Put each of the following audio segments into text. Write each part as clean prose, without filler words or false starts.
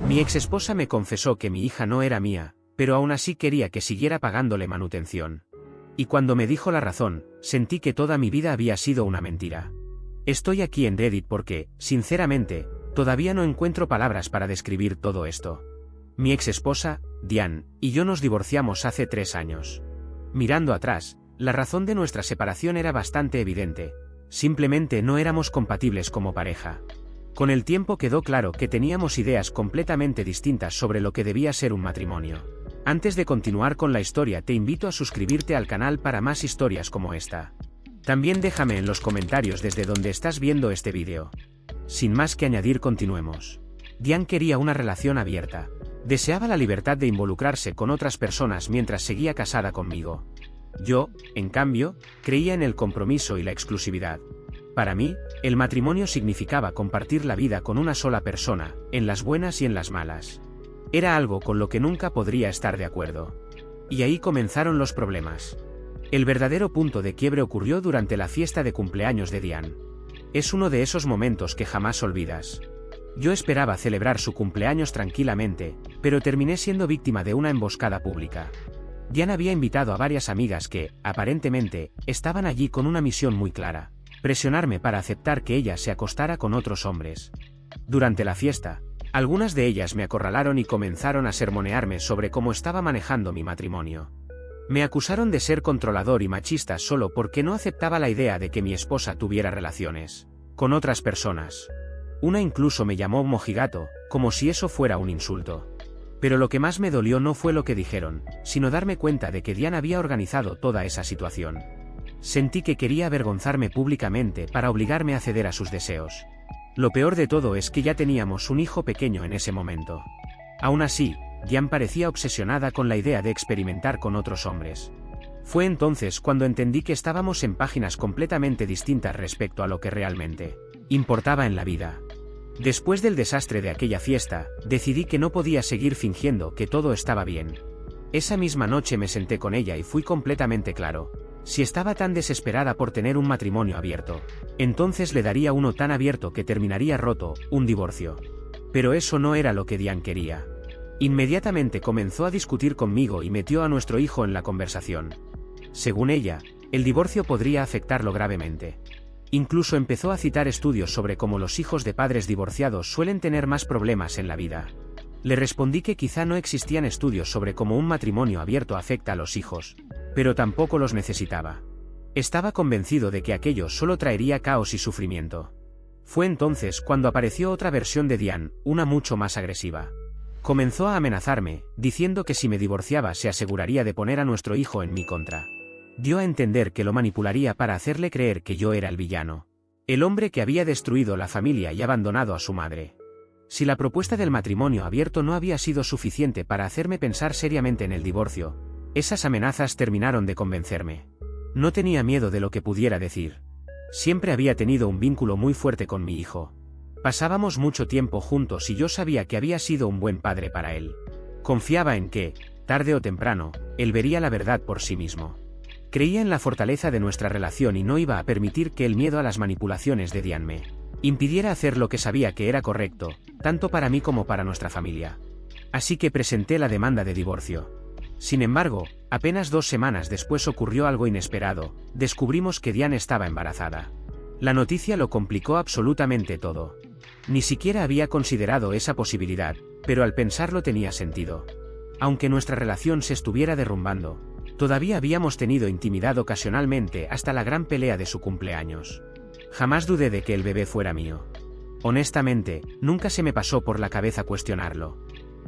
Mi exesposa me confesó que mi hija no era mía, pero aún así quería que siguiera pagándole manutención. Y cuando me dijo la razón, sentí que toda mi vida había sido una mentira. Estoy aquí en Reddit porque, sinceramente, todavía no encuentro palabras para describir todo esto. Mi exesposa, Diane, y yo nos divorciamos hace 3 años. Mirando atrás, la razón de nuestra separación era bastante evidente. Simplemente no éramos compatibles como pareja. Con el tiempo quedó claro que teníamos ideas completamente distintas sobre lo que debía ser un matrimonio. Antes de continuar con la historia, te invito a suscribirte al canal para más historias como esta. También déjame en los comentarios desde donde estás viendo este vídeo. Sin más que añadir, continuemos. Diane quería una relación abierta. Deseaba la libertad de involucrarse con otras personas mientras seguía casada conmigo. Yo, en cambio, creía en el compromiso y la exclusividad. Para mí, el matrimonio significaba compartir la vida con una sola persona, en las buenas y en las malas. Era algo con lo que nunca podría estar de acuerdo. Y ahí comenzaron los problemas. El verdadero punto de quiebre ocurrió durante la fiesta de cumpleaños de Diane. Es uno de esos momentos que jamás olvidas. Yo esperaba celebrar su cumpleaños tranquilamente, pero terminé siendo víctima de una emboscada pública. Diane había invitado a varias amigas que, aparentemente, estaban allí con una misión muy clara: presionarme para aceptar que ella se acostara con otros hombres. Durante la fiesta, algunas de ellas me acorralaron y comenzaron a sermonearme sobre cómo estaba manejando mi matrimonio. Me acusaron de ser controlador y machista solo porque no aceptaba la idea de que mi esposa tuviera relaciones con otras personas. Una incluso me llamó mojigato, como si eso fuera un insulto. Pero lo que más me dolió no fue lo que dijeron, sino darme cuenta de que Diane había organizado toda esa situación. Sentí que quería avergonzarme públicamente para obligarme a ceder a sus deseos. Lo peor de todo es que ya teníamos un hijo pequeño en ese momento. Aún así, Diane parecía obsesionada con la idea de experimentar con otros hombres. Fue entonces cuando entendí que estábamos en páginas completamente distintas respecto a lo que realmente importaba en la vida. Después del desastre de aquella fiesta, decidí que no podía seguir fingiendo que todo estaba bien. Esa misma noche me senté con ella y fui completamente claro. Si estaba tan desesperada por tener un matrimonio abierto, entonces le daría uno tan abierto que terminaría roto, un divorcio. Pero eso no era lo que Diane quería. Inmediatamente comenzó a discutir conmigo y metió a nuestro hijo en la conversación. Según ella, el divorcio podría afectarlo gravemente. Incluso empezó a citar estudios sobre cómo los hijos de padres divorciados suelen tener más problemas en la vida. Le respondí que quizá no existían estudios sobre cómo un matrimonio abierto afecta a los hijos, pero tampoco los necesitaba. Estaba convencido de que aquello solo traería caos y sufrimiento. Fue entonces cuando apareció otra versión de Diane, una mucho más agresiva. Comenzó a amenazarme, diciendo que si me divorciaba se aseguraría de poner a nuestro hijo en mi contra. Dio a entender que lo manipularía para hacerle creer que yo era el villano, el hombre que había destruido la familia y abandonado a su madre. Si la propuesta del matrimonio abierto no había sido suficiente para hacerme pensar seriamente en el divorcio, esas amenazas terminaron de convencerme. No tenía miedo de lo que pudiera decir. Siempre había tenido un vínculo muy fuerte con mi hijo. Pasábamos mucho tiempo juntos y yo sabía que había sido un buen padre para él. Confiaba en que, tarde o temprano, él vería la verdad por sí mismo. Creía en la fortaleza de nuestra relación y no iba a permitir que el miedo a las manipulaciones de Diane me impidiera hacer lo que sabía que era correcto, tanto para mí como para nuestra familia. Así que presenté la demanda de divorcio. Sin embargo, apenas 2 semanas después ocurrió algo inesperado: descubrimos que Diane estaba embarazada. La noticia lo complicó absolutamente todo. Ni siquiera había considerado esa posibilidad, pero al pensarlo tenía sentido. Aunque nuestra relación se estuviera derrumbando, todavía habíamos tenido intimidad ocasionalmente hasta la gran pelea de su cumpleaños. Jamás dudé de que el bebé fuera mío. Honestamente, nunca se me pasó por la cabeza cuestionarlo.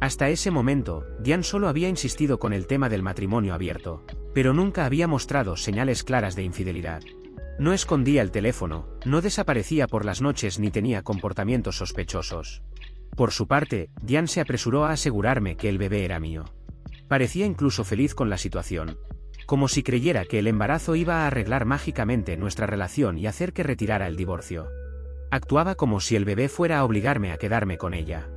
Hasta ese momento, Diane solo había insistido con el tema del matrimonio abierto, pero nunca había mostrado señales claras de infidelidad. No escondía el teléfono, no desaparecía por las noches ni tenía comportamientos sospechosos. Por su parte, Diane se apresuró a asegurarme que el bebé era mío. Parecía incluso feliz con la situación, como si creyera que el embarazo iba a arreglar mágicamente nuestra relación y hacer que retirara el divorcio. Actuaba como si el bebé fuera a obligarme a quedarme con ella.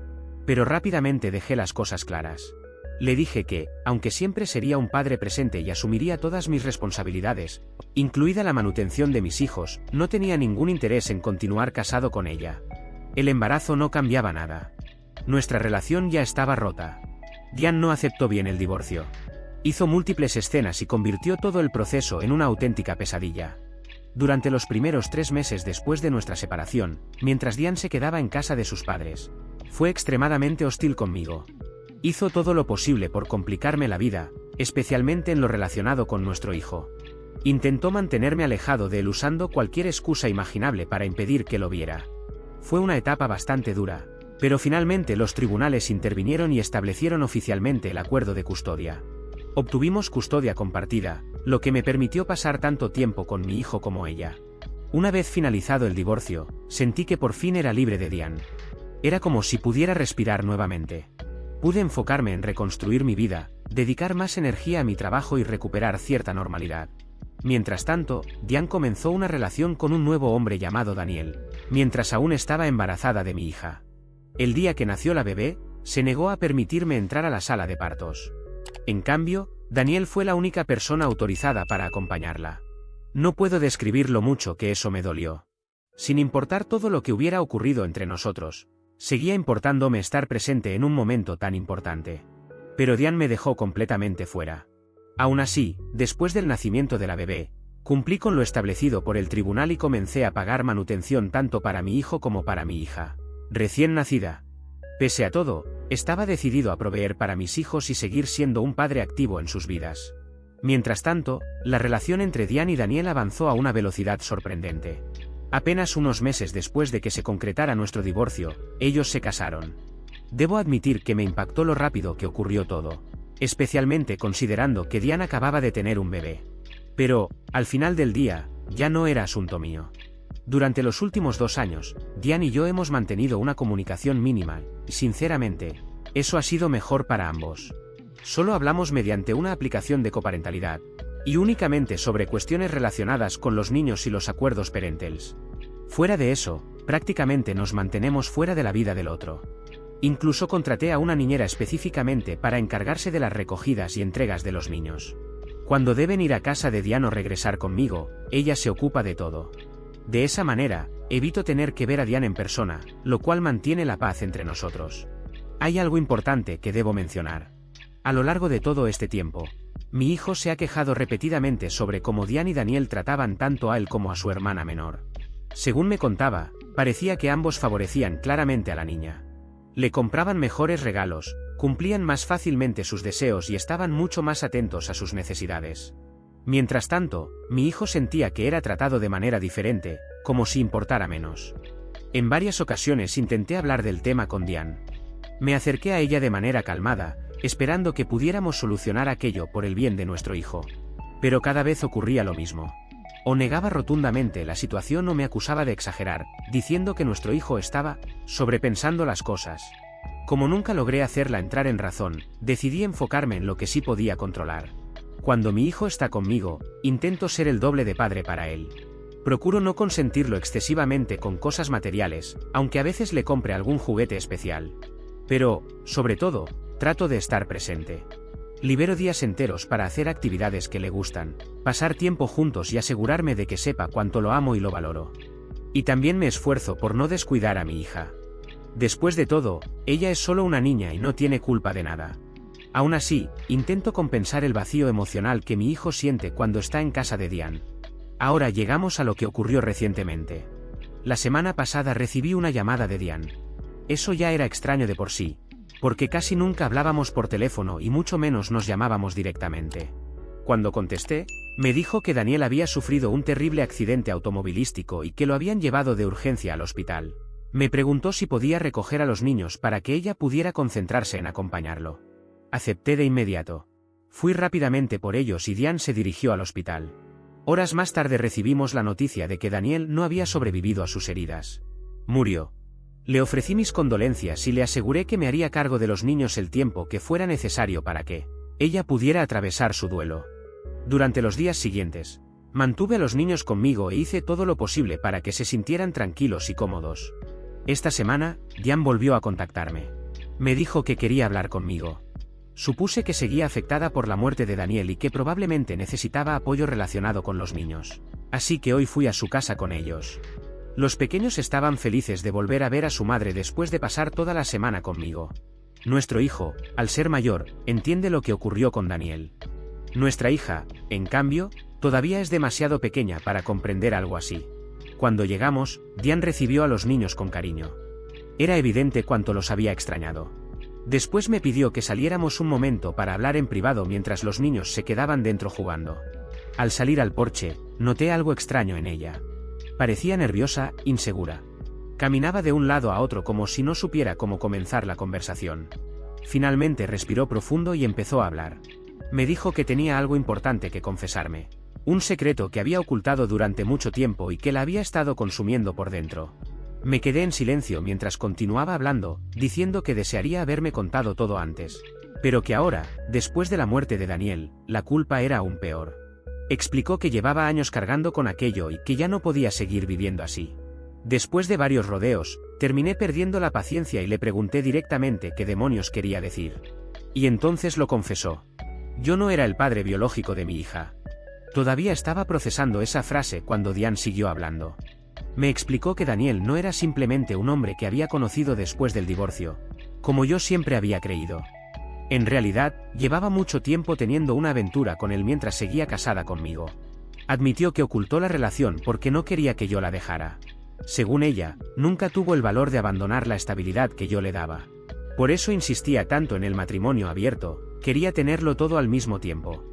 Pero rápidamente dejé las cosas claras. Le dije que, aunque siempre sería un padre presente y asumiría todas mis responsabilidades, incluida la manutención de mis hijos, no tenía ningún interés en continuar casado con ella. El embarazo no cambiaba nada. Nuestra relación ya estaba rota. Diane no aceptó bien el divorcio. Hizo múltiples escenas y convirtió todo el proceso en una auténtica pesadilla. Durante los primeros 3 meses después de nuestra separación, mientras Diane se quedaba en casa de sus padres, fue extremadamente hostil conmigo. Hizo todo lo posible por complicarme la vida, especialmente en lo relacionado con nuestro hijo. Intentó mantenerme alejado de él usando cualquier excusa imaginable para impedir que lo viera. Fue una etapa bastante dura, pero finalmente los tribunales intervinieron y establecieron oficialmente el acuerdo de custodia. Obtuvimos custodia compartida, lo que me permitió pasar tanto tiempo con mi hijo como ella. Una vez finalizado el divorcio, sentí que por fin era libre de Diane. Era como si pudiera respirar nuevamente. Pude enfocarme en reconstruir mi vida, dedicar más energía a mi trabajo y recuperar cierta normalidad. Mientras tanto, Diane comenzó una relación con un nuevo hombre llamado Daniel, mientras aún estaba embarazada de mi hija. El día que nació la bebé, se negó a permitirme entrar a la sala de partos. En cambio, Daniel fue la única persona autorizada para acompañarla. No puedo describir lo mucho que eso me dolió. Sin importar todo lo que hubiera ocurrido entre nosotros, seguía importándome estar presente en un momento tan importante. Pero Diane me dejó completamente fuera. Aún así, después del nacimiento de la bebé, cumplí con lo establecido por el tribunal y comencé a pagar manutención tanto para mi hijo como para mi hija, recién nacida. Pese a todo, estaba decidido a proveer para mis hijos y seguir siendo un padre activo en sus vidas. Mientras tanto, la relación entre Diane y Daniel avanzó a una velocidad sorprendente. Apenas unos meses después de que se concretara nuestro divorcio, ellos se casaron. Debo admitir que me impactó lo rápido que ocurrió todo, especialmente considerando que Diane acababa de tener un bebé. Pero, al final del día, ya no era asunto mío. Durante los últimos 2 años, Diane y yo hemos mantenido una comunicación mínima, y sinceramente, eso ha sido mejor para ambos. Solo hablamos mediante una aplicación de coparentalidad, y únicamente sobre cuestiones relacionadas con los niños y los acuerdos parentales. Fuera de eso, prácticamente nos mantenemos fuera de la vida del otro. Incluso contraté a una niñera específicamente para encargarse de las recogidas y entregas de los niños. Cuando deben ir a casa de Diane o regresar conmigo, ella se ocupa de todo. De esa manera, evito tener que ver a Diane en persona, lo cual mantiene la paz entre nosotros. Hay algo importante que debo mencionar. A lo largo de todo este tiempo, mi hijo se ha quejado repetidamente sobre cómo Diane y Daniel trataban tanto a él como a su hermana menor. Según me contaba, parecía que ambos favorecían claramente a la niña. Le compraban mejores regalos, cumplían más fácilmente sus deseos y estaban mucho más atentos a sus necesidades. Mientras tanto, mi hijo sentía que era tratado de manera diferente, como si importara menos. En varias ocasiones intenté hablar del tema con Diane. Me acerqué a ella de manera calmada, esperando que pudiéramos solucionar aquello por el bien de nuestro hijo. Pero cada vez ocurría lo mismo. O negaba rotundamente la situación o me acusaba de exagerar, diciendo que nuestro hijo estaba sobrepensando las cosas. Como nunca logré hacerla entrar en razón, decidí enfocarme en lo que sí podía controlar. Cuando mi hijo está conmigo, intento ser el doble de padre para él. Procuro no consentirlo excesivamente con cosas materiales, aunque a veces le compre algún juguete especial. Pero, sobre todo, trato de estar presente. Libero días enteros para hacer actividades que le gustan, pasar tiempo juntos y asegurarme de que sepa cuánto lo amo y lo valoro. Y también me esfuerzo por no descuidar a mi hija. Después de todo, ella es solo una niña y no tiene culpa de nada. Aún así, intento compensar el vacío emocional que mi hijo siente cuando está en casa de Diane. Ahora llegamos a lo que ocurrió recientemente. La semana pasada recibí una llamada de Diane. Eso ya era extraño de por sí, porque casi nunca hablábamos por teléfono y mucho menos nos llamábamos directamente. Cuando contesté, me dijo que Daniel había sufrido un terrible accidente automovilístico y que lo habían llevado de urgencia al hospital. Me preguntó si podía recoger a los niños para que ella pudiera concentrarse en acompañarlo. Acepté de inmediato. Fui rápidamente por ellos y Diane se dirigió al hospital. Horas más tarde recibimos la noticia de que Daniel no había sobrevivido a sus heridas. Murió. Le ofrecí mis condolencias y le aseguré que me haría cargo de los niños el tiempo que fuera necesario para que ella pudiera atravesar su duelo. Durante los días siguientes, mantuve a los niños conmigo e hice todo lo posible para que se sintieran tranquilos y cómodos. Esta semana, Diane volvió a contactarme. Me dijo que quería hablar conmigo. Supuse que seguía afectada por la muerte de Daniel y que probablemente necesitaba apoyo relacionado con los niños. Así que hoy fui a su casa con ellos. Los pequeños estaban felices de volver a ver a su madre después de pasar toda la semana conmigo. Nuestro hijo, al ser mayor, entiende lo que ocurrió con Daniel. Nuestra hija, en cambio, todavía es demasiado pequeña para comprender algo así. Cuando llegamos, Diane recibió a los niños con cariño. Era evidente cuánto los había extrañado. Después me pidió que saliéramos un momento para hablar en privado mientras los niños se quedaban dentro jugando. Al salir al porche, noté algo extraño en ella. Parecía nerviosa, insegura. Caminaba de un lado a otro como si no supiera cómo comenzar la conversación. Finalmente respiró profundo y empezó a hablar. Me dijo que tenía algo importante que confesarme. Un secreto que había ocultado durante mucho tiempo y que la había estado consumiendo por dentro. Me quedé en silencio mientras continuaba hablando, diciendo que desearía haberme contado todo antes. Pero que ahora, después de la muerte de Daniel, la culpa era aún peor. Explicó que llevaba años cargando con aquello y que ya no podía seguir viviendo así. Después de varios rodeos, terminé perdiendo la paciencia y le pregunté directamente qué demonios quería decir. Y entonces lo confesó. Yo no era el padre biológico de mi hija. Todavía estaba procesando esa frase cuando Diane siguió hablando. Me explicó que Daniel no era simplemente un hombre que había conocido después del divorcio, como yo siempre había creído. En realidad, llevaba mucho tiempo teniendo una aventura con él mientras seguía casada conmigo. Admitió que ocultó la relación porque no quería que yo la dejara. Según ella, nunca tuvo el valor de abandonar la estabilidad que yo le daba. Por eso insistía tanto en el matrimonio abierto, quería tenerlo todo al mismo tiempo.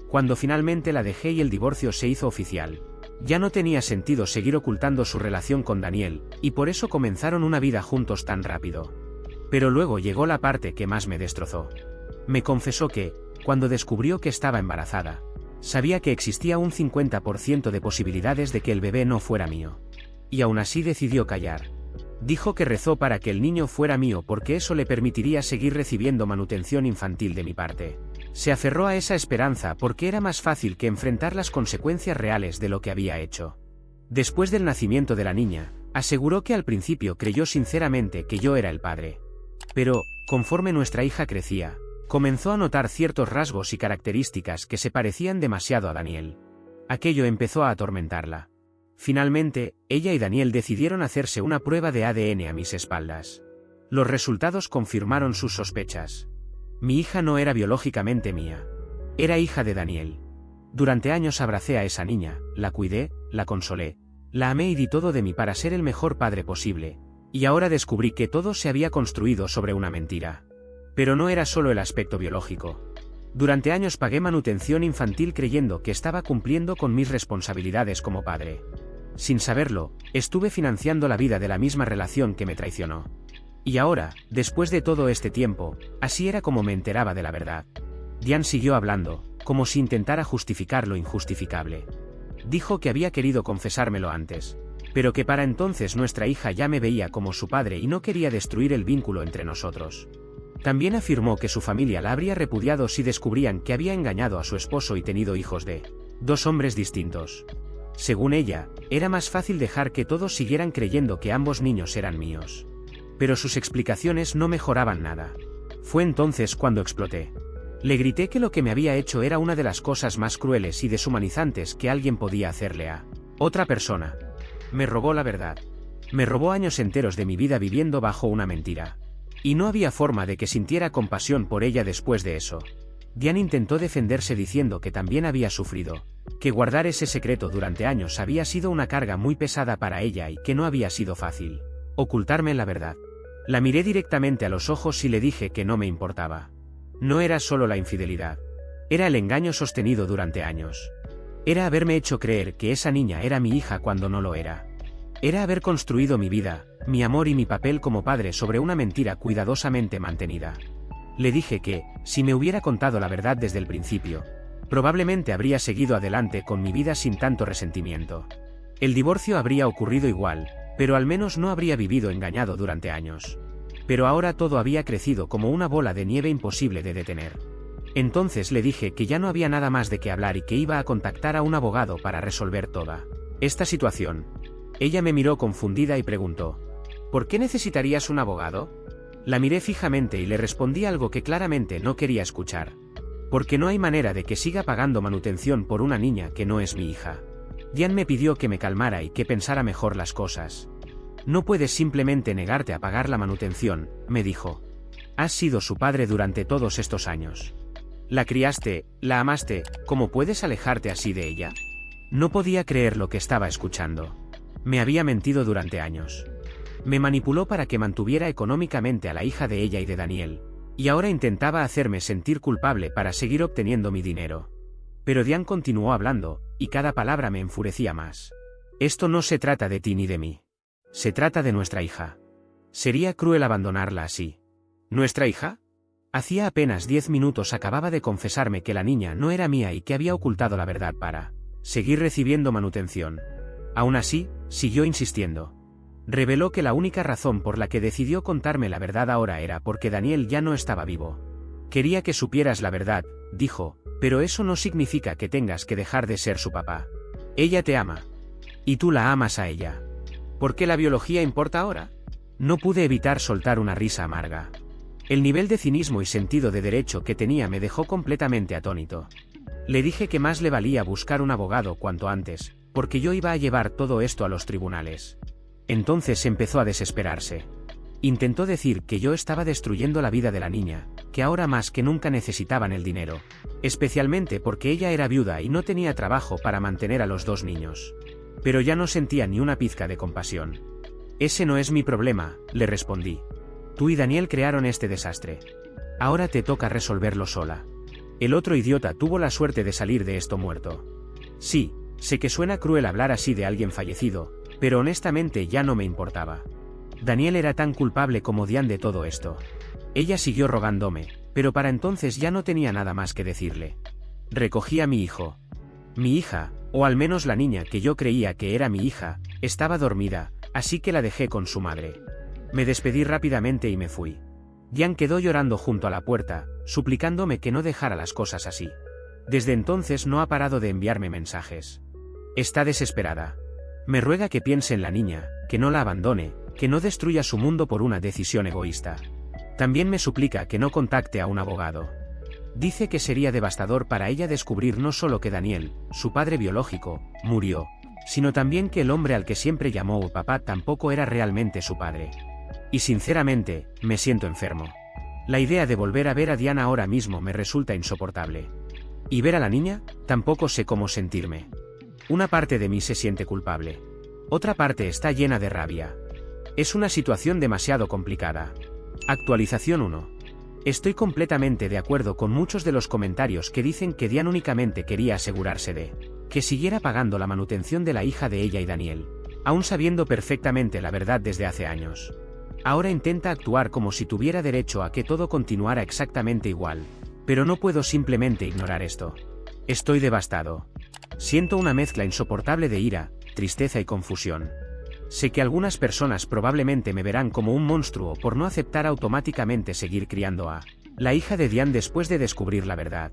Cuando finalmente la dejé y el divorcio se hizo oficial, ya no tenía sentido seguir ocultando su relación con Daniel, y por eso comenzaron una vida juntos tan rápido. Pero luego llegó la parte que más me destrozó. Me confesó que, cuando descubrió que estaba embarazada, sabía que existía un 50% de posibilidades de que el bebé no fuera mío. Y aún así decidió callar. Dijo que rezó para que el niño fuera mío porque eso le permitiría seguir recibiendo manutención infantil de mi parte. Se aferró a esa esperanza porque era más fácil que enfrentar las consecuencias reales de lo que había hecho. Después del nacimiento de la niña, aseguró que al principio creyó sinceramente que yo era el padre. Pero, conforme nuestra hija crecía, comenzó a notar ciertos rasgos y características que se parecían demasiado a Daniel. Aquello empezó a atormentarla. Finalmente, ella y Daniel decidieron hacerse una prueba de ADN a mis espaldas. Los resultados confirmaron sus sospechas. Mi hija no era biológicamente mía. Era hija de Daniel. Durante años abracé a esa niña, la cuidé, la consolé, la amé y di todo de mí para ser el mejor padre posible, y ahora descubrí que todo se había construido sobre una mentira. Pero no era solo el aspecto biológico. Durante años pagué manutención infantil creyendo que estaba cumpliendo con mis responsabilidades como padre. Sin saberlo, estuve financiando la vida de la misma relación que me traicionó. Y ahora, después de todo este tiempo, así era como me enteraba de la verdad. Diane siguió hablando, como si intentara justificar lo injustificable. Dijo que había querido confesármelo antes, pero que para entonces nuestra hija ya me veía como su padre y no quería destruir el vínculo entre nosotros. También afirmó que su familia la habría repudiado si descubrían que había engañado a su esposo y tenido hijos de dos hombres distintos. Según ella, era más fácil dejar que todos siguieran creyendo que ambos niños eran míos. Pero sus explicaciones no mejoraban nada. Fue entonces cuando exploté. Le grité que lo que me había hecho era una de las cosas más crueles y deshumanizantes que alguien podía hacerle a otra persona. Me robó la verdad. Me robó años enteros de mi vida viviendo bajo una mentira. Y no había forma de que sintiera compasión por ella después de eso. Diane intentó defenderse diciendo que también había sufrido, que guardar ese secreto durante años había sido una carga muy pesada para ella y que no había sido fácil ocultarme la verdad. La miré directamente a los ojos y le dije que no me importaba. No era solo la infidelidad. Era el engaño sostenido durante años. Era haberme hecho creer que esa niña era mi hija cuando no lo era. Era haber construido mi vida, mi amor y mi papel como padre sobre una mentira cuidadosamente mantenida. Le dije que, si me hubiera contado la verdad desde el principio, probablemente habría seguido adelante con mi vida sin tanto resentimiento. El divorcio habría ocurrido igual, pero al menos no habría vivido engañado durante años. Pero ahora todo había crecido como una bola de nieve imposible de detener. Entonces le dije que ya no había nada más de qué hablar y que iba a contactar a un abogado para resolver toda esta situación. Ella me miró confundida y preguntó: ¿por qué necesitarías un abogado? La miré fijamente y le respondí algo que claramente no quería escuchar. Porque no hay manera de que siga pagando manutención por una niña que no es mi hija. Diane me pidió que me calmara y que pensara mejor las cosas. No puedes simplemente negarte a pagar la manutención, me dijo. Has sido su padre durante todos estos años. La criaste, la amaste, ¿cómo puedes alejarte así de ella? No podía creer lo que estaba escuchando. Me había mentido durante años. Me manipuló para que mantuviera económicamente a la hija de ella y de Daniel, y ahora intentaba hacerme sentir culpable para seguir obteniendo mi dinero. Pero Diane continuó hablando, y cada palabra me enfurecía más. Esto no se trata de ti ni de mí. Se trata de nuestra hija. Sería cruel abandonarla así. ¿Nuestra hija? Hacía apenas 10 minutos acababa de confesarme que la niña no era mía y que había ocultado la verdad para seguir recibiendo manutención. Aún así, siguió insistiendo. Reveló que la única razón por la que decidió contarme la verdad ahora era porque Daniel ya no estaba vivo. Quería que supieras la verdad, dijo, pero eso no significa que tengas que dejar de ser su papá. Ella te ama. Y tú la amas a ella. ¿Por qué la biología importa ahora? No pude evitar soltar una risa amarga. El nivel de cinismo y sentido de derecho que tenía me dejó completamente atónito. Le dije que más le valía buscar un abogado cuanto antes, porque yo iba a llevar todo esto a los tribunales. Entonces empezó a desesperarse. Intentó decir que yo estaba destruyendo la vida de la niña, que ahora más que nunca necesitaban el dinero, especialmente porque ella era viuda y no tenía trabajo para mantener a los 2 niños. Pero ya no sentía ni una pizca de compasión. Ese no es mi problema, le respondí. Tú y Daniel crearon este desastre. Ahora te toca resolverlo sola. El otro idiota tuvo la suerte de salir de esto muerto. Sí, sé que suena cruel hablar así de alguien fallecido, pero honestamente ya no me importaba. Daniel era tan culpable como Diane de todo esto. Ella siguió rogándome, pero para entonces ya no tenía nada más que decirle. Recogí a mi hijo. Mi hija, o al menos la niña que yo creía que era mi hija, estaba dormida, así que la dejé con su madre. Me despedí rápidamente y me fui. Diane quedó llorando junto a la puerta, suplicándome que no dejara las cosas así. Desde entonces no ha parado de enviarme mensajes. Está desesperada. Me ruega que piense en la niña, que no la abandone, que no destruya su mundo por una decisión egoísta. También me suplica que no contacte a un abogado. Dice que sería devastador para ella descubrir no solo que Daniel, su padre biológico, murió, sino también que el hombre al que siempre llamó papá tampoco era realmente su padre. Y sinceramente, me siento enfermo. La idea de volver a ver a Diane ahora mismo me resulta insoportable. Y ver a la niña, tampoco sé cómo sentirme. Una parte de mí se siente culpable. Otra parte está llena de rabia. Es una situación demasiado complicada. Actualización 1. Estoy completamente de acuerdo con muchos de los comentarios que dicen que Diane únicamente quería asegurarse de que siguiera pagando la manutención de la hija de ella y Daniel, aún sabiendo perfectamente la verdad desde hace años. Ahora intenta actuar como si tuviera derecho a que todo continuara exactamente igual, pero no puedo simplemente ignorar esto. Estoy devastado. Siento una mezcla insoportable de ira, tristeza y confusión. Sé que algunas personas probablemente me verán como un monstruo por no aceptar automáticamente seguir criando a la hija de Diane después de descubrir la verdad.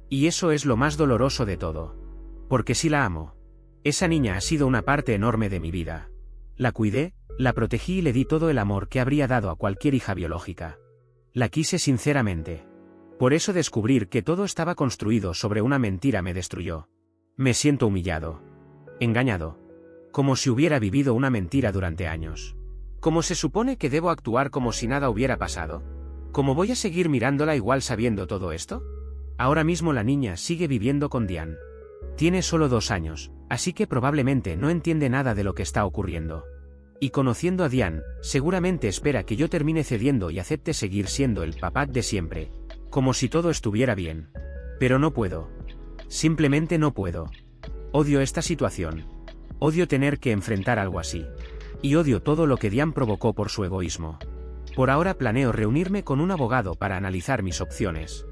Y eso es lo más doloroso de todo. Porque sí la amo. Esa niña ha sido una parte enorme de mi vida. La cuidé, la protegí y le di todo el amor que habría dado a cualquier hija biológica. La quise sinceramente. Por eso descubrir que todo estaba construido sobre una mentira me destruyó. Me siento humillado. Engañado. Como si hubiera vivido una mentira durante años. ¿Cómo se supone que debo actuar como si nada hubiera pasado? ¿Cómo voy a seguir mirándola igual sabiendo todo esto? Ahora mismo la niña sigue viviendo con Diane. Tiene solo 2 años, así que probablemente no entiende nada de lo que está ocurriendo. Y conociendo a Diane, seguramente espera que yo termine cediendo y acepte seguir siendo el papá de siempre. Como si todo estuviera bien. Pero no puedo. Simplemente no puedo. Odio esta situación. Odio tener que enfrentar algo así. Y odio todo lo que Diane provocó por su egoísmo. Por ahora planeo reunirme con un abogado para analizar mis opciones.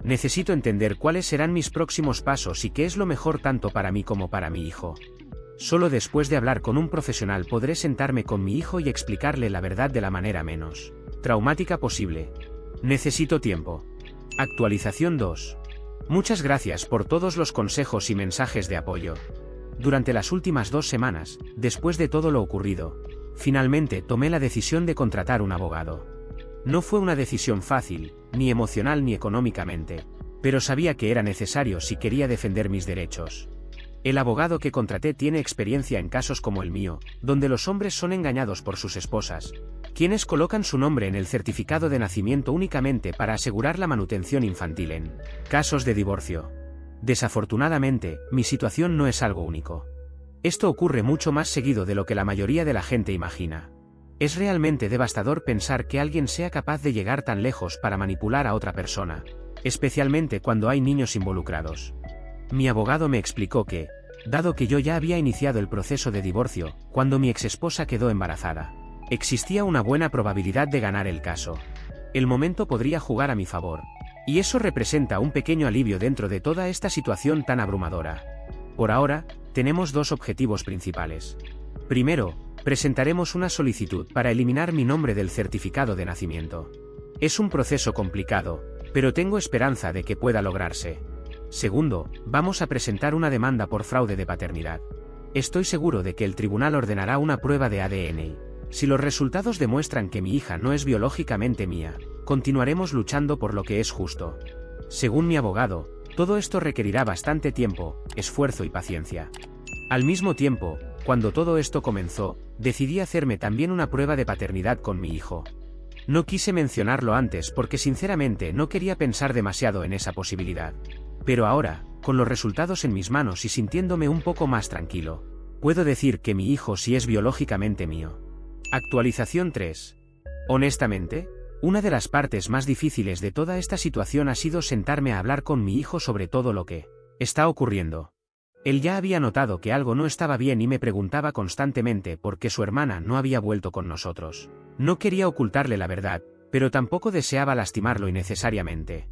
Necesito entender cuáles serán mis próximos pasos y qué es lo mejor tanto para mí como para mi hijo. Solo después de hablar con un profesional podré sentarme con mi hijo y explicarle la verdad de la manera menos traumática posible. Necesito tiempo. Actualización 2. Muchas gracias por todos los consejos y mensajes de apoyo. Durante las últimas 2 semanas, después de todo lo ocurrido, finalmente tomé la decisión de contratar un abogado. No fue una decisión fácil, ni emocional ni económicamente, pero sabía que era necesario si quería defender mis derechos. El abogado que contraté tiene experiencia en casos como el mío, donde los hombres son engañados por sus esposas, quienes colocan su nombre en el certificado de nacimiento únicamente para asegurar la manutención infantil en casos de divorcio. Desafortunadamente, mi situación no es algo único. Esto ocurre mucho más seguido de lo que la mayoría de la gente imagina. Es realmente devastador pensar que alguien sea capaz de llegar tan lejos para manipular a otra persona, especialmente cuando hay niños involucrados. Mi abogado me explicó que, dado que yo ya había iniciado el proceso de divorcio, cuando mi exesposa quedó embarazada, existía una buena probabilidad de ganar el caso. El momento podría jugar a mi favor. Y eso representa un pequeño alivio dentro de toda esta situación tan abrumadora. Por ahora, tenemos dos objetivos principales. Primero, presentaremos una solicitud para eliminar mi nombre del certificado de nacimiento. Es un proceso complicado, pero tengo esperanza de que pueda lograrse. Segundo, vamos a presentar una demanda por fraude de paternidad. Estoy seguro de que el tribunal ordenará una prueba de ADN. Si los resultados demuestran que mi hija no es biológicamente mía, continuaremos luchando por lo que es justo. Según mi abogado, todo esto requerirá bastante tiempo, esfuerzo y paciencia. Al mismo tiempo, cuando todo esto comenzó, decidí hacerme también una prueba de paternidad con mi hijo. No quise mencionarlo antes porque sinceramente no quería pensar demasiado en esa posibilidad. Pero ahora, con los resultados en mis manos y sintiéndome un poco más tranquilo, puedo decir que mi hijo sí es biológicamente mío. Actualización 3. Honestamente, una de las partes más difíciles de toda esta situación ha sido sentarme a hablar con mi hijo sobre todo lo que está ocurriendo. Él ya había notado que algo no estaba bien y me preguntaba constantemente por qué su hermana no había vuelto con nosotros. No quería ocultarle la verdad, pero tampoco deseaba lastimarlo innecesariamente.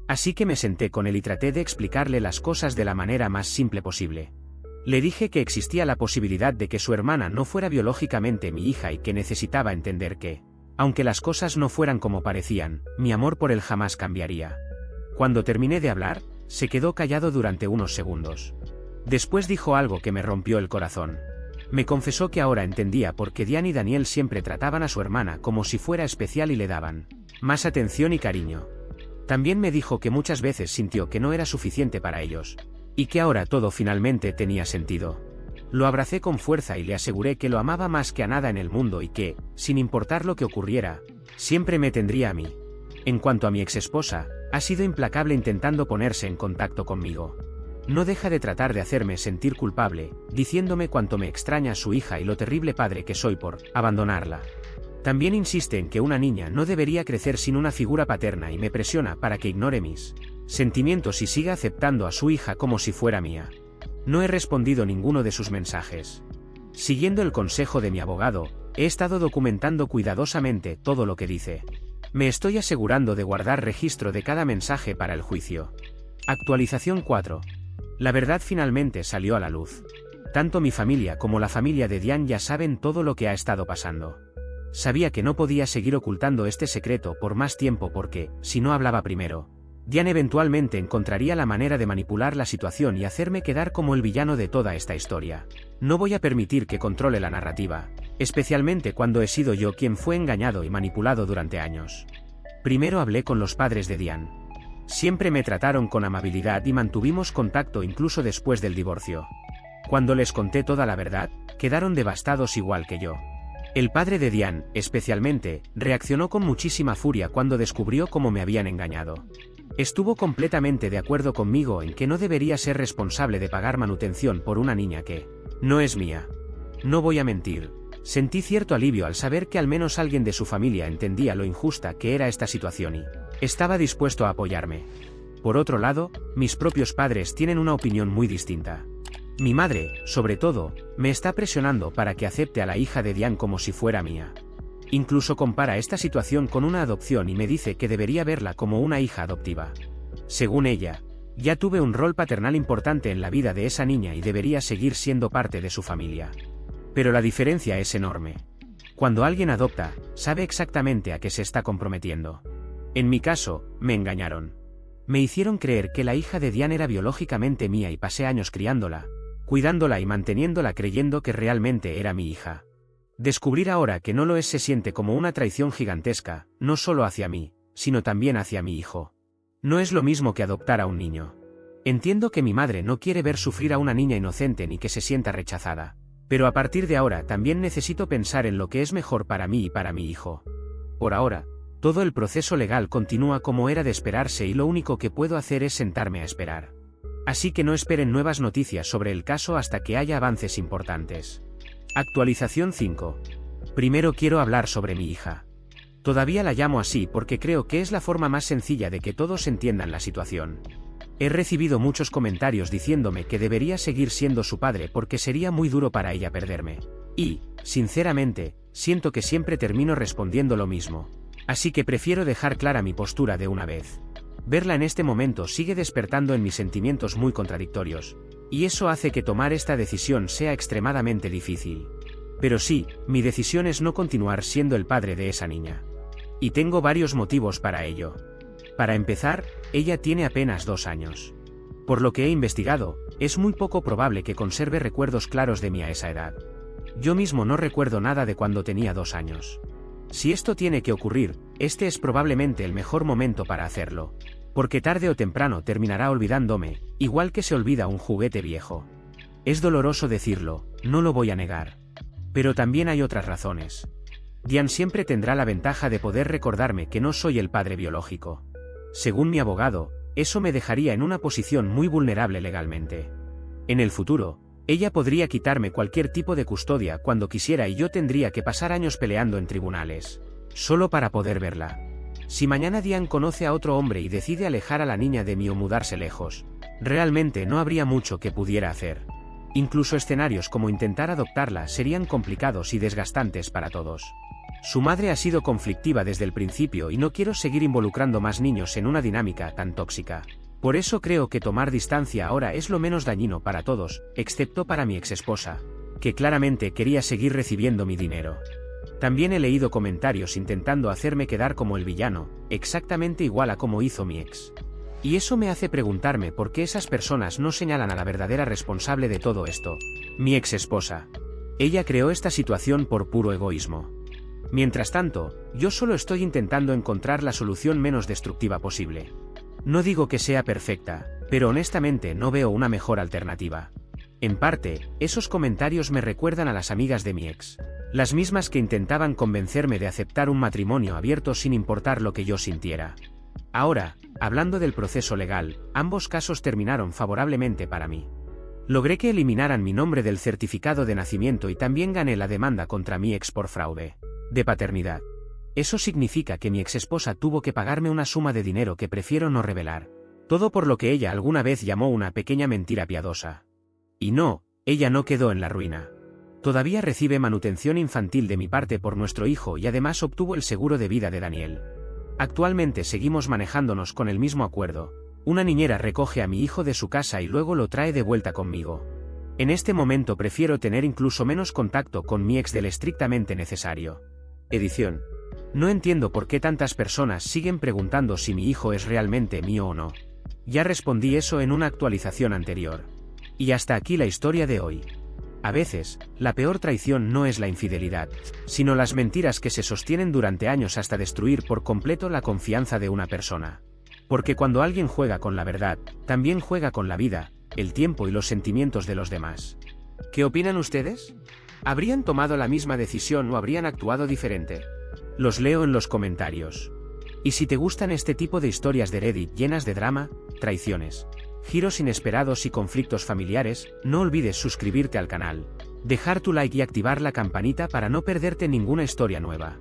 Así que me senté con él y traté de explicarle las cosas de la manera más simple posible. Le dije que existía la posibilidad de que su hermana no fuera biológicamente mi hija y que necesitaba entender que, aunque las cosas no fueran como parecían, mi amor por él jamás cambiaría. Cuando terminé de hablar, se quedó callado durante unos segundos. Después dijo algo que me rompió el corazón. Me confesó que ahora entendía por qué Diane y Daniel siempre trataban a su hermana como si fuera especial y le daban más atención y cariño. También me dijo que muchas veces sintió que no era suficiente para ellos, y que ahora todo finalmente tenía sentido. Lo abracé con fuerza y le aseguré que lo amaba más que a nada en el mundo y que, sin importar lo que ocurriera, siempre me tendría a mí. En cuanto a mi exesposa, ha sido implacable intentando ponerse en contacto conmigo. No deja de tratar de hacerme sentir culpable, diciéndome cuánto me extraña su hija y lo terrible padre que soy por abandonarla. También insiste en que una niña no debería crecer sin una figura paterna y me presiona para que ignore mis sentimientos y siga aceptando a su hija como si fuera mía. No he respondido ninguno de sus mensajes. Siguiendo el consejo de mi abogado, he estado documentando cuidadosamente todo lo que dice. Me estoy asegurando de guardar registro de cada mensaje para el juicio. Actualización 4. La verdad finalmente salió a la luz. Tanto mi familia como la familia de Diane ya saben todo lo que ha estado pasando. Sabía que no podía seguir ocultando este secreto por más tiempo porque, si no hablaba primero, Diane eventualmente encontraría la manera de manipular la situación y hacerme quedar como el villano de toda esta historia. No voy a permitir que controle la narrativa, especialmente cuando he sido yo quien fue engañado y manipulado durante años. Primero hablé con los padres de Diane. Siempre me trataron con amabilidad y mantuvimos contacto incluso después del divorcio. Cuando les conté toda la verdad, quedaron devastados igual que yo. El padre de Diane, especialmente, reaccionó con muchísima furia cuando descubrió cómo me habían engañado. Estuvo completamente de acuerdo conmigo en que no debería ser responsable de pagar manutención por una niña que no es mía. No voy a mentir, sentí cierto alivio al saber que al menos alguien de su familia entendía lo injusta que era esta situación y estaba dispuesto a apoyarme. Por otro lado, mis propios padres tienen una opinión muy distinta. Mi madre, sobre todo, me está presionando para que acepte a la hija de Diane como si fuera mía. Incluso compara esta situación con una adopción y me dice que debería verla como una hija adoptiva. Según ella, ya tuve un rol paternal importante en la vida de esa niña y debería seguir siendo parte de su familia. Pero la diferencia es enorme. Cuando alguien adopta, sabe exactamente a qué se está comprometiendo. En mi caso, me engañaron. Me hicieron creer que la hija de Diane era biológicamente mía y pasé años criándola, cuidándola y manteniéndola creyendo que realmente era mi hija. Descubrir ahora que no lo es se siente como una traición gigantesca, no solo hacia mí, sino también hacia mi hijo. No es lo mismo que adoptar a un niño. Entiendo que mi madre no quiere ver sufrir a una niña inocente ni que se sienta rechazada. Pero a partir de ahora también necesito pensar en lo que es mejor para mí y para mi hijo. Por ahora, todo el proceso legal continúa como era de esperarse y lo único que puedo hacer es sentarme a esperar. Así que no esperen nuevas noticias sobre el caso hasta que haya avances importantes. Actualización 5. Primero quiero hablar sobre mi hija. Todavía la llamo así porque creo que es la forma más sencilla de que todos entiendan la situación. He recibido muchos comentarios diciéndome que debería seguir siendo su padre porque sería muy duro para ella perderme. Y, sinceramente, siento que siempre termino respondiendo lo mismo. Así que prefiero dejar clara mi postura de una vez. Verla en este momento sigue despertando en mis sentimientos muy contradictorios, y eso hace que tomar esta decisión sea extremadamente difícil. Pero sí, mi decisión es no continuar siendo el padre de esa niña. Y tengo varios motivos para ello. Para empezar, ella tiene apenas 2 años. Por lo que he investigado, es muy poco probable que conserve recuerdos claros de mí a esa edad. Yo mismo no recuerdo nada de cuando tenía 2 años. Si esto tiene que ocurrir, este es probablemente el mejor momento para hacerlo. Porque tarde o temprano terminará olvidándome, igual que se olvida un juguete viejo. Es doloroso decirlo, no lo voy a negar. Pero también hay otras razones. Diane siempre tendrá la ventaja de poder recordarme que no soy el padre biológico. Según mi abogado, eso me dejaría en una posición muy vulnerable legalmente. En el futuro, ella podría quitarme cualquier tipo de custodia cuando quisiera y yo tendría que pasar años peleando en tribunales, solo para poder verla. Si mañana Diane conoce a otro hombre y decide alejar a la niña de mí o mudarse lejos, realmente no habría mucho que pudiera hacer. Incluso escenarios como intentar adoptarla serían complicados y desgastantes para todos. Su madre ha sido conflictiva desde el principio y no quiero seguir involucrando más niños en una dinámica tan tóxica. Por eso creo que tomar distancia ahora es lo menos dañino para todos, excepto para mi exesposa, que claramente quería seguir recibiendo mi dinero. También he leído comentarios intentando hacerme quedar como el villano, exactamente igual a como hizo mi ex. Y eso me hace preguntarme por qué esas personas no señalan a la verdadera responsable de todo esto, mi exesposa. Ella creó esta situación por puro egoísmo. Mientras tanto, yo solo estoy intentando encontrar la solución menos destructiva posible. No digo que sea perfecta, pero honestamente no veo una mejor alternativa. En parte, esos comentarios me recuerdan a las amigas de mi ex. Las mismas que intentaban convencerme de aceptar un matrimonio abierto sin importar lo que yo sintiera. Ahora, hablando del proceso legal, ambos casos terminaron favorablemente para mí. Logré que eliminaran mi nombre del certificado de nacimiento y también gané la demanda contra mi ex por fraude de paternidad. Eso significa que mi exesposa tuvo que pagarme una suma de dinero que prefiero no revelar. Todo por lo que ella alguna vez llamó una pequeña mentira piadosa. Y no, ella no quedó en la ruina. Todavía recibe manutención infantil de mi parte por nuestro hijo y además obtuvo el seguro de vida de Daniel. Actualmente seguimos manejándonos con el mismo acuerdo. Una niñera recoge a mi hijo de su casa y luego lo trae de vuelta conmigo. En este momento prefiero tener incluso menos contacto con mi ex del estrictamente necesario. Edición. No entiendo por qué tantas personas siguen preguntando si mi hijo es realmente mío o no. Ya respondí eso en una actualización anterior. Y hasta aquí la historia de hoy. A veces, la peor traición no es la infidelidad, sino las mentiras que se sostienen durante años hasta destruir por completo la confianza de una persona. Porque cuando alguien juega con la verdad, también juega con la vida, el tiempo y los sentimientos de los demás. ¿Qué opinan ustedes? ¿Habrían tomado la misma decisión o habrían actuado diferente? Los leo en los comentarios. Y si te gustan este tipo de historias de Reddit llenas de drama, traiciones, giros inesperados y conflictos familiares, no olvides suscribirte al canal, dejar tu like y activar la campanita para no perderte ninguna historia nueva.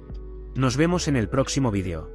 Nos vemos en el próximo vídeo.